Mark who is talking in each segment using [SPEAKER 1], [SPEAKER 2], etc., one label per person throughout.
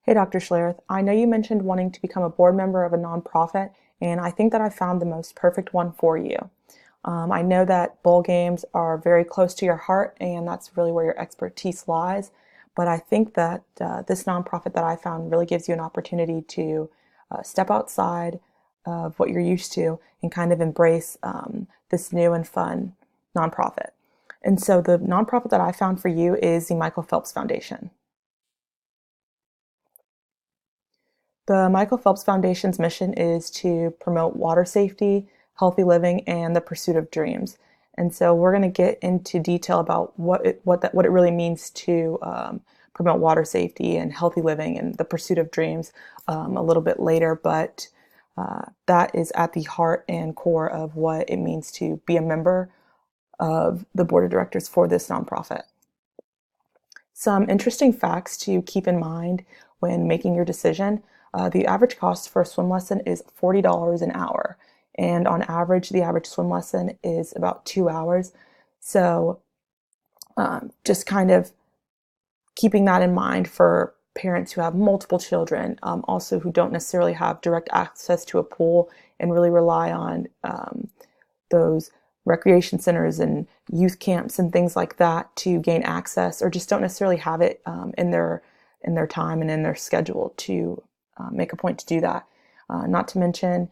[SPEAKER 1] Hey, Dr. Schlereth, I know you mentioned wanting to become a board member of a nonprofit, and I think that I found the most perfect one for you. I know that bowl games are very close to your heart, and that's really where your expertise lies. But I think that this nonprofit that I found really gives you an opportunity to step outside of what you're used to and kind of embrace this new and fun nonprofit. And so the nonprofit that I found for you is the Michael Phelps Foundation. The Michael Phelps Foundation's mission is to promote water safety, healthy living, and the pursuit of dreams. And so we're going to get into detail about what it really means to promote water safety and healthy living and the pursuit of dreams a little bit later. But that is at the heart and core of what it means to be a member of the board of directors for this nonprofit. Some interesting facts to keep in mind when making your decision. The average cost for a swim lesson is $40 an hour. And on average, the average swim lesson is about 2 hours. So just kind of keeping that in mind for parents who have multiple children, also who don't necessarily have direct access to a pool and really rely on those recreation centers and youth camps and things like that to gain access, or just don't necessarily have it in their time and in their schedule to make a point to do that. Not to mention,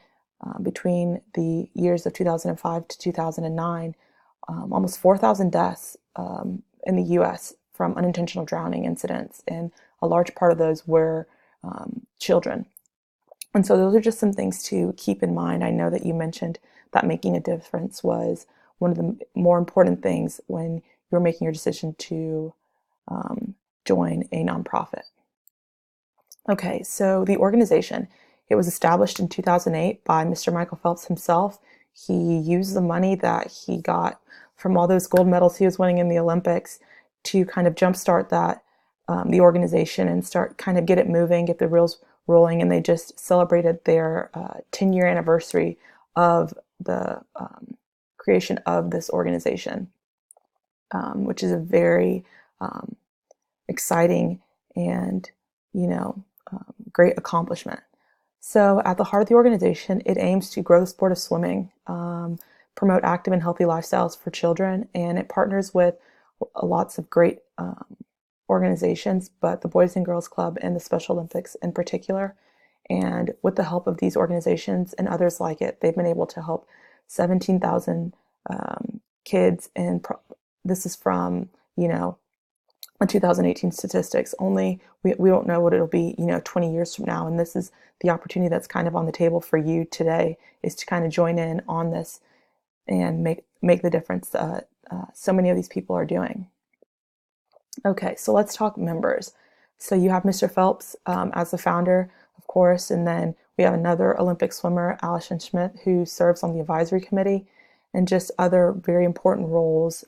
[SPEAKER 1] between the years of 2005 to 2009, almost 4,000 deaths in the U.S. from unintentional drowning incidents, and a large part of those were children. And so those are just some things to keep in mind. I know that you mentioned that making a difference was one of the more important things when you're making your decision to join a nonprofit. Okay, so the organization, it was established in 2008 by Mr. Michael Phelps himself. He used the money that he got from all those gold medals he was winning in the Olympics to kind of jumpstart the organization and start kind of get it moving, get the wheels rolling. And they just celebrated their 10-year anniversary of the creation of this organization, which is a very exciting and, great accomplishment. So at the heart of the organization, it aims to grow the sport of swimming, promote active and healthy lifestyles for children, and it partners with lots of great organizations, but the Boys and Girls Club and the Special Olympics in particular. And with the help of these organizations and others like it, they've been able to help 17,000 kids. And this is from, 2018 statistics. Only we don't know what it'll be, 20 years from now. And this is the opportunity that's kind of on the table for you today, is to kind of join in on this and make the difference that so many of these people are doing. Okay, so let's talk members. So you have Mr. Phelps as the founder, of course, and then we have another Olympic swimmer, Allison Schmidt, who serves on the advisory committee, and just other very important roles.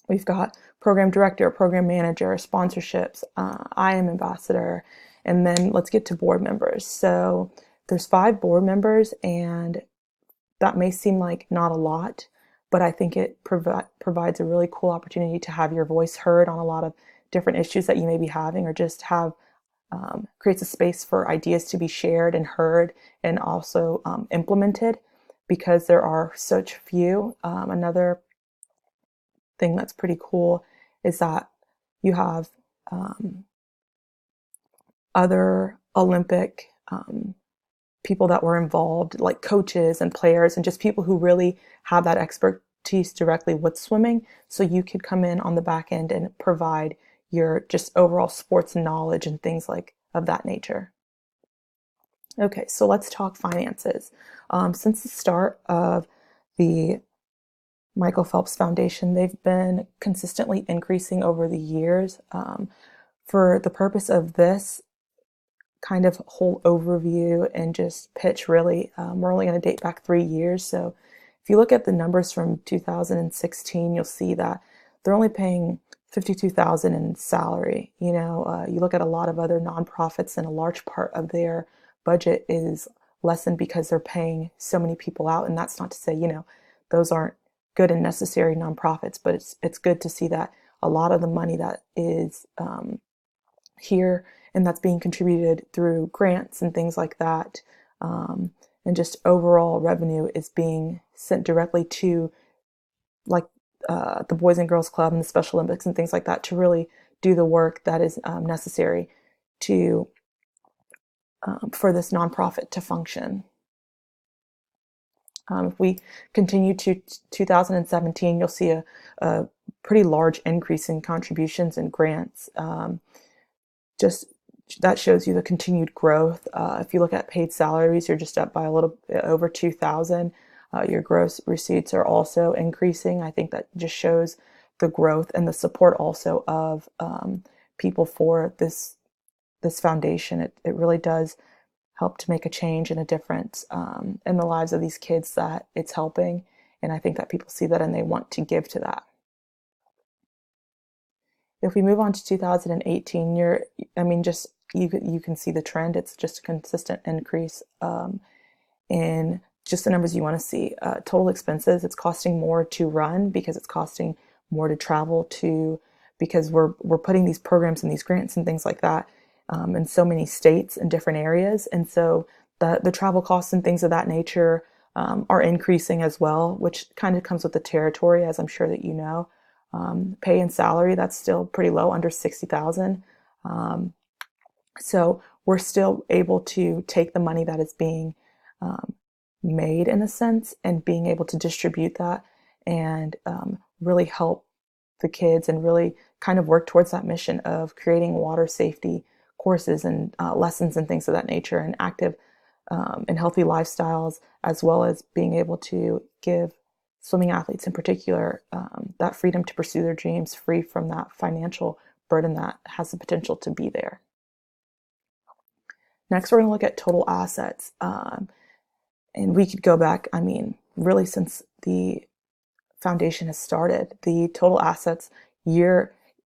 [SPEAKER 1] We've got program director, program manager, sponsorships, I am ambassador, and then let's get to board members. So there's 5 board members, and that may seem like not a lot, but I think it provides a really cool opportunity to have your voice heard on a lot of different issues that you may be having, or just have creates a space for ideas to be shared and heard, and also implemented, because there are such few. Another thing that's pretty cool is that you have other Olympic people that were involved, like coaches and players, and just people who really have that expertise directly with swimming. So you could come in on the back end and provide your just overall sports knowledge and things like of that nature. Okay, so let's talk finances. Since the start of the Michael Phelps Foundation, they've been consistently increasing over the years. For the purpose of this kind of whole overview and just pitch, really, we're only going to date back 3 years. So if you look at the numbers from 2016, you'll see that they're only paying $52,000 in salary. You look at a lot of other nonprofits, and a large part of their budget is lessened because they're paying so many people out. And that's not to say, those aren't good and necessary nonprofits, but it's good to see that a lot of the money that is here and that's being contributed through grants and things like that. And just overall revenue is being sent directly to, like, the Boys and Girls Club and the Special Olympics and things like that, to really do the work that is necessary to for this nonprofit to function. If we continue to 2017, you'll see a pretty large increase in contributions and grants. Just that shows you the continued growth. If you look at paid salaries, you're just up by a little bit over 2,000. Your gross receipts are also increasing. I think that just shows the growth and the support also of people for this foundation. It really does help to make a change and a difference in the lives of these kids that it's helping. And I think that people see that and they want to give to that. If we move on to 2018, just you can see the trend. It's just a consistent increase in just the numbers you want to see. Total expenses, it's costing more to run because it's costing more to travel to, because we're putting these programs and these grants and things like that in so many states and different areas. And so the travel costs and things of that nature are increasing as well, which kind of comes with the territory, as I'm sure that you know. Pay and salary, that's still pretty low, under 60,000. So we're still able to take the money that is being made, in a sense, and being able to distribute that and really help the kids and really kind of work towards that mission of creating water safety courses and lessons and things of that nature, and active and healthy lifestyles, as well as being able to give swimming athletes in particular that freedom to pursue their dreams, free from that financial burden that has the potential to be there. Next, we're going to look at total assets. And we could go back, really since the foundation has started, the total assets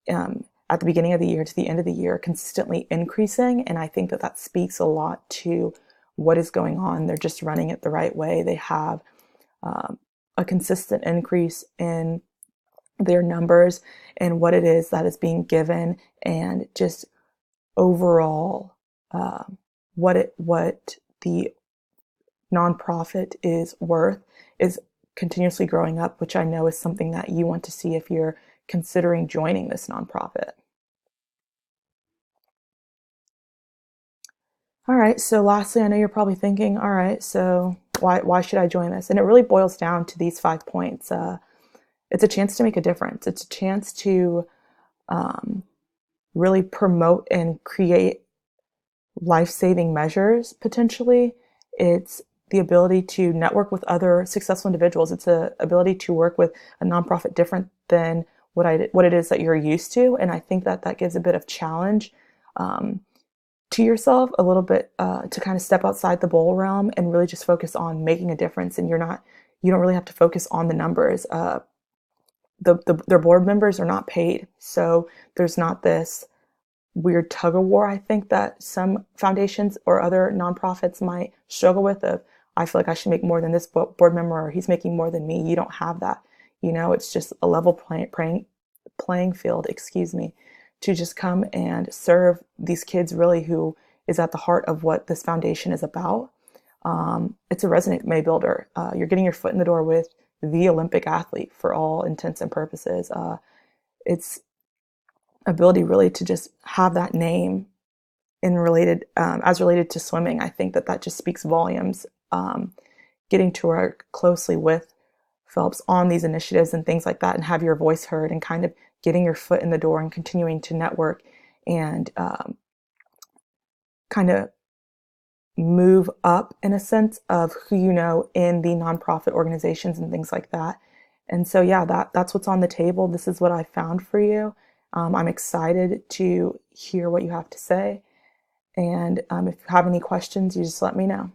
[SPEAKER 1] at the beginning of the year to the end of the year consistently increasing. And I think that speaks a lot to what is going on. They're just running it the right way. They have a consistent increase in their numbers and what it is that is being given, and just overall what the nonprofit is worth is continuously growing up, which I know is something that you want to see if you're considering joining this nonprofit. All right, so lastly, I know you're probably thinking, all right, so why should I join this? And it really boils down to these 5 points. It's a chance to make a difference. It's a chance to really promote and create life-saving measures, potentially. It's the ability to network with other successful individuals. It's the ability to work with a nonprofit different than what it is that you're used to. And I think that gives a bit of challenge to yourself, a little bit to kind of step outside the bowl realm and really just focus on making a difference. And you don't really have to focus on the numbers. Their board members are not paid, so there's not this weird tug of war, I think, that some foundations or other nonprofits might struggle with, of I feel like I should make more than this board member, or he's making more than me. You don't have that. It's just a level playing field, to just come and serve these kids, really, who is at the heart of what this foundation is about. It's a resume builder. You're getting your foot in the door with the Olympic athlete for all intents and purposes. It's ability really to just have that name as related to swimming. I think that just speaks volumes. Getting to work closely with Phelps on these initiatives and things like that, and have your voice heard, and kind of getting your foot in the door and continuing to network and kind of move up, in a sense, of who you know in the nonprofit organizations and things like that. And so, yeah, that's what's on the table. This is what I found for you. I'm excited to hear what you have to say. And if you have any questions, you just let me know.